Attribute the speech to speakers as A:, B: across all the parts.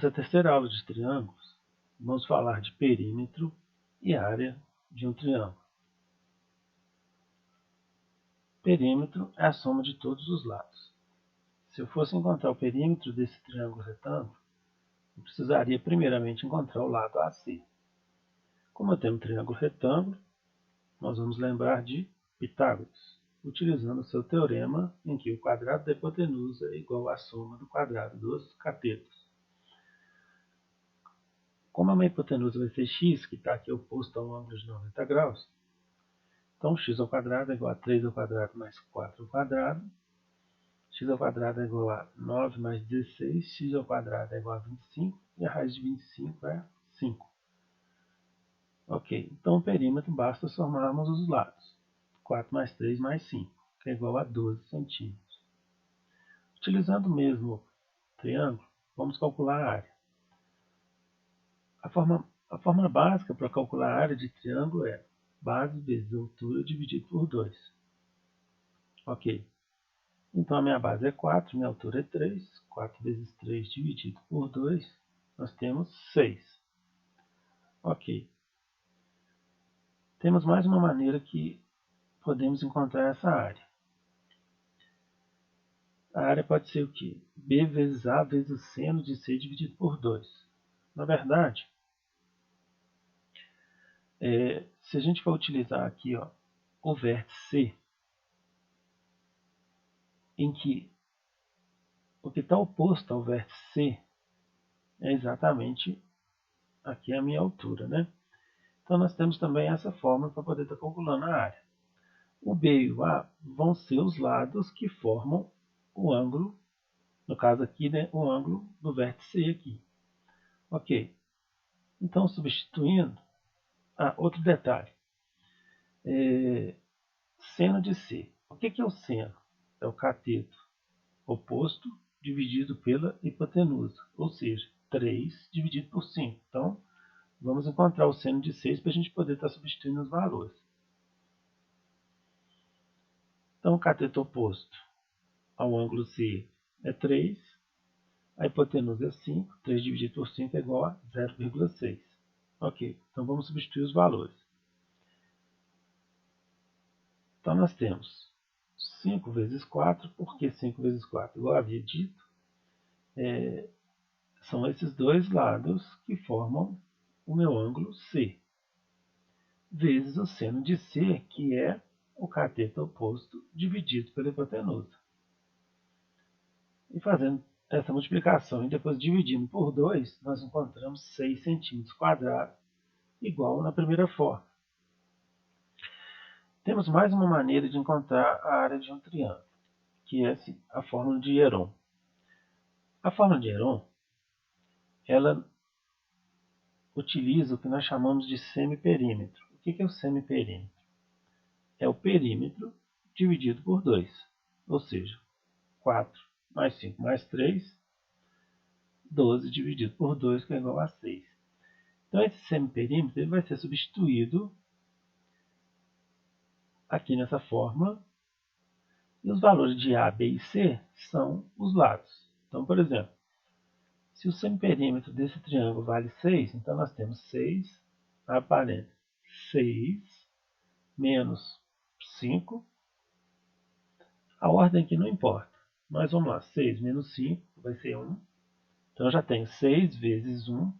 A: Nessa terceira aula de triângulos, vamos falar de perímetro e área de um triângulo. Perímetro é a soma de todos os lados. Se eu fosse encontrar o perímetro desse triângulo retângulo, eu precisaria primeiramente encontrar o lado AC. Como eu tenho um triângulo retângulo, nós vamos lembrar de Pitágoras, utilizando o seu teorema em que o quadrado da hipotenusa é igual à soma do quadrado dos catetos. Como a minha hipotenusa vai ser x, que está aqui oposto a um ângulo de 90 graus, então x ao quadrado é igual a 3 ao quadrado mais 4 ao quadrado, x ao quadrado é igual a 9 mais 16, x ao quadrado é igual a 25, e a raiz de 25 é 5. Ok, então o perímetro basta somarmos os lados. 4 mais 3 mais 5, que é igual a 12 centímetros. Utilizando o mesmo triângulo, vamos calcular a área. A fórmula básica para calcular a área de triângulo é base vezes altura dividido por 2. Ok. Então a minha base é 4, minha altura é 3. 4 vezes 3 dividido por 2, nós temos 6. Ok. Temos mais uma maneira que podemos encontrar essa área. A área pode ser o quê? B vezes A vezes o seno de C dividido por 2. Na verdade, se a gente for utilizar aqui o vértice C, em que o que está oposto ao vértice C é exatamente aqui a minha altura, né? Então nós temos também essa fórmula para poder estar calculando a área. O B e o A vão ser os lados que formam o ângulo, no caso aqui, né, o ângulo do vértice C aqui. Ok. Então substituindo, outro detalhe, seno de C. O que é o seno? É o cateto oposto dividido pela hipotenusa, ou seja, 3 dividido por 5. Então, vamos encontrar o seno de 6 para a gente poder estar substituindo os valores. Então, o cateto oposto ao ângulo C é 3, a hipotenusa é 5, 3 dividido por 5 é igual a 0,6. Ok, então vamos substituir os valores. Então, nós temos 5 vezes 4, porque 5 vezes 4, igual eu havia dito, são esses dois lados que formam o meu ângulo C, vezes o seno de C, que é o cateto oposto dividido pela hipotenusa. E fazendo essa multiplicação e depois dividindo por 2, nós encontramos 6 centímetros quadrados, igual na primeira forma. Temos mais uma maneira de encontrar a área de um triângulo, que é a fórmula de Heron. A fórmula de Heron, ela utiliza o que nós chamamos de semiperímetro. O que é o semiperímetro? É o perímetro dividido por 2, ou seja, 4 mais 5 mais 3, 12 dividido por 2, que é igual a 6. Então, esse semiperímetro ele vai ser substituído aqui nessa fórmula, e os valores de A, B e C são os lados. Então, por exemplo, se o semiperímetro desse triângulo vale 6, então nós temos 6, aparente 6 menos 5. A ordem aqui não importa, mas vamos lá, 6 menos 5 vai ser 1. Então eu já tenho 6 vezes 1,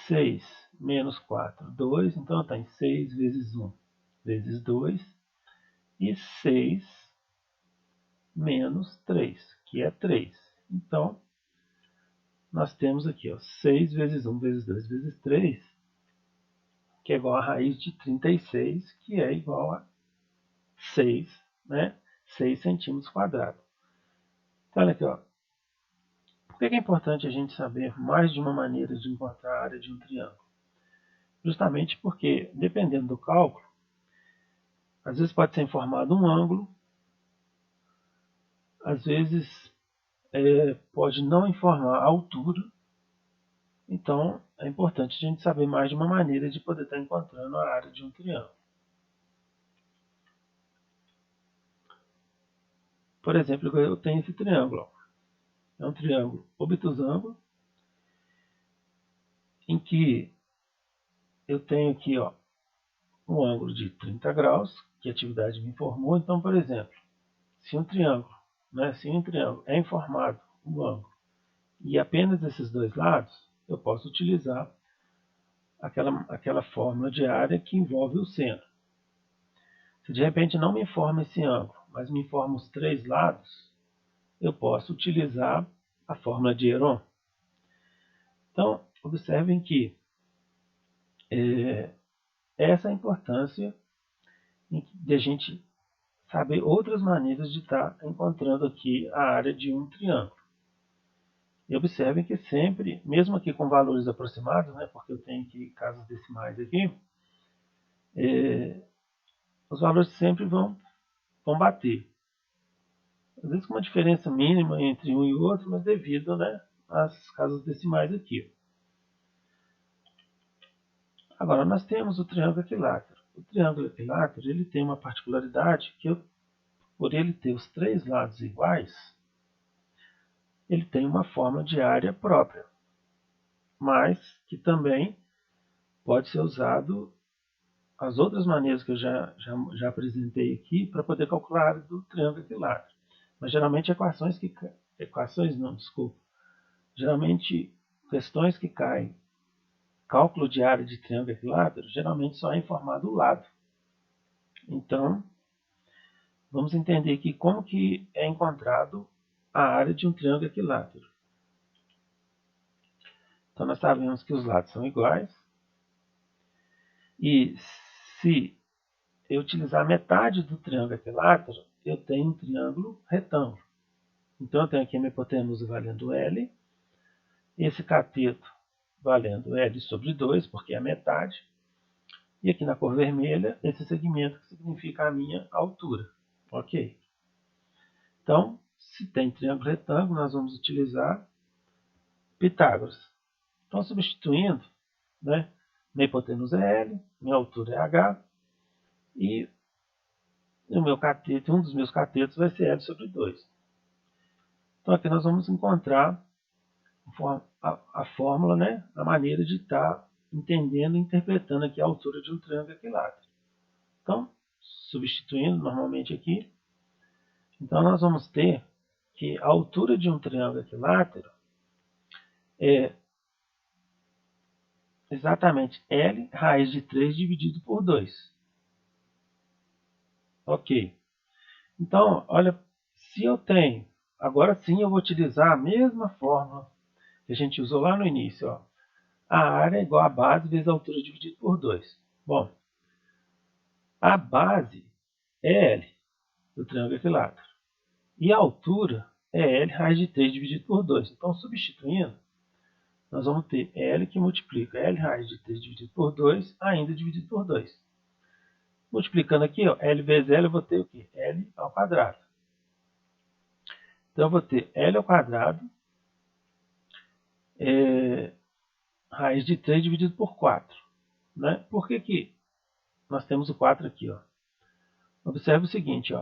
A: 6 menos 4, 2. Então eu tenho 6 vezes 1 vezes 2, e 6 menos 3, que é 3. Então, nós temos aqui 6 vezes 1 vezes 2 vezes 3, que é igual a raiz de 36, que é igual a 6, né? 6 centímetros quadrados. Então, olha aqui, por que é importante a gente saber mais de uma maneira de encontrar a área de um triângulo? Justamente porque, dependendo do cálculo, às vezes pode ser informado um ângulo, às vezes pode não informar a altura. Então, é importante a gente saber mais de uma maneira de poder estar encontrando a área de um triângulo. Por exemplo, eu tenho esse triângulo. É um triângulo obtusângulo, em que eu tenho aqui um ângulo de 30 graus, que a atividade me informou. Então, por exemplo, se um triângulo é informado um ângulo e apenas esses dois lados, eu posso utilizar aquela fórmula de área que envolve o seno. Se de repente não me informa esse ângulo, mas me informa os três lados, eu posso utilizar a fórmula de Heron. Então, observem que essa é a importância de a gente saber outras maneiras de estar encontrando aqui a área de um triângulo. E observem que sempre, mesmo aqui com valores aproximados, porque eu tenho aqui casas decimais aqui, os valores sempre vão bater. Às vezes com uma diferença mínima entre um e o outro, mas devido às casas decimais aqui. Agora, nós temos o triângulo equilátero. O triângulo equilátero ele tem uma particularidade que, por ele ter os três lados iguais, ele tem uma forma de área própria, mas que também pode ser usado as outras maneiras que eu já apresentei aqui para poder calcular a área do triângulo equilátero. Mas geralmente geralmente questões que caem cálculo de área de triângulo equilátero, geralmente só é informado o lado. Então, vamos entender aqui como que é encontrado a área de um triângulo equilátero. Então, nós sabemos que os lados são iguais. E se eu utilizar metade do triângulo equilátero, eu tenho um triângulo retângulo. Então, eu tenho aqui a minha hipotenusa valendo L, esse cateto valendo L sobre 2, porque é a metade, e aqui na cor vermelha, esse segmento que significa a minha altura. Ok? Então, se tem triângulo retângulo, nós vamos utilizar Pitágoras. Então, substituindo, minha hipotenusa é L, minha altura é H, e o meu cateto, um dos meus catetos vai ser L sobre 2. Então, aqui nós vamos encontrar a fórmula, a maneira de estar entendendo e interpretando aqui a altura de um triângulo equilátero. Então, substituindo normalmente aqui, então nós vamos ter que a altura de um triângulo equilátero é exatamente L raiz de 3 dividido por 2. Ok. Então, olha, se eu tenho, agora sim eu vou utilizar a mesma fórmula que a gente usou lá no início. A área é igual a base vezes a altura dividido por 2. Bom, a base é L do triângulo equilátero. E a altura é L raiz de 3 dividido por 2. Então, substituindo, nós vamos ter L que multiplica L raiz de 3 dividido por 2, ainda dividido por 2. Multiplicando aqui, L vezes L, eu vou ter o quê? L ao quadrado. Então, eu vou ter L ao quadrado raiz de 3 dividido por 4. Por que nós temos o 4 aqui? Observe o seguinte,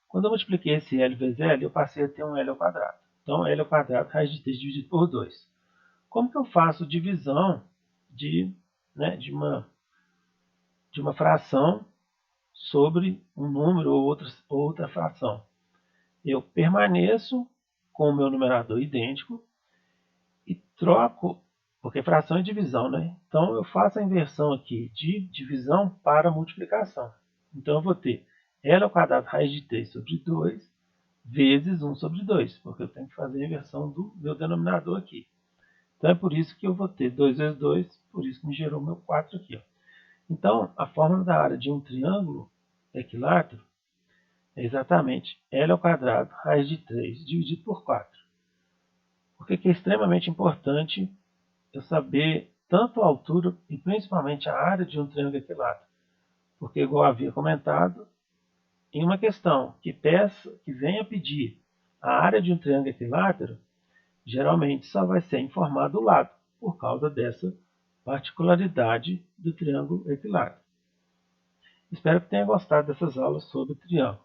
A: quando eu multipliquei esse L vezes L, eu passei a ter um L ao quadrado. Então, L ao quadrado raiz de 3 dividido por 2. Como que eu faço divisão de uma fração sobre um número ou outra fração? Eu permaneço com o meu numerador idêntico e troco, porque fração é divisão, Então, eu faço a inversão aqui de divisão para multiplicação. Então, eu vou ter L ao quadrado raiz de 3 sobre 2 vezes 1 sobre 2, porque eu tenho que fazer a inversão do meu denominador aqui. Então, é por isso que eu vou ter 2 vezes 2, por isso que me gerou o meu 4 aqui. Então, a fórmula da área de um triângulo equilátero é exatamente L ao quadrado raiz de 3 dividido por 4. Porque é extremamente importante eu saber tanto a altura e principalmente a área de um triângulo equilátero. Porque, igual havia comentado, em uma questão que venha pedir a área de um triângulo equilátero, geralmente só vai ser informado o lado, por causa dessa particularidade do triângulo equilátero. Espero que tenha gostado dessas aulas sobre triângulo.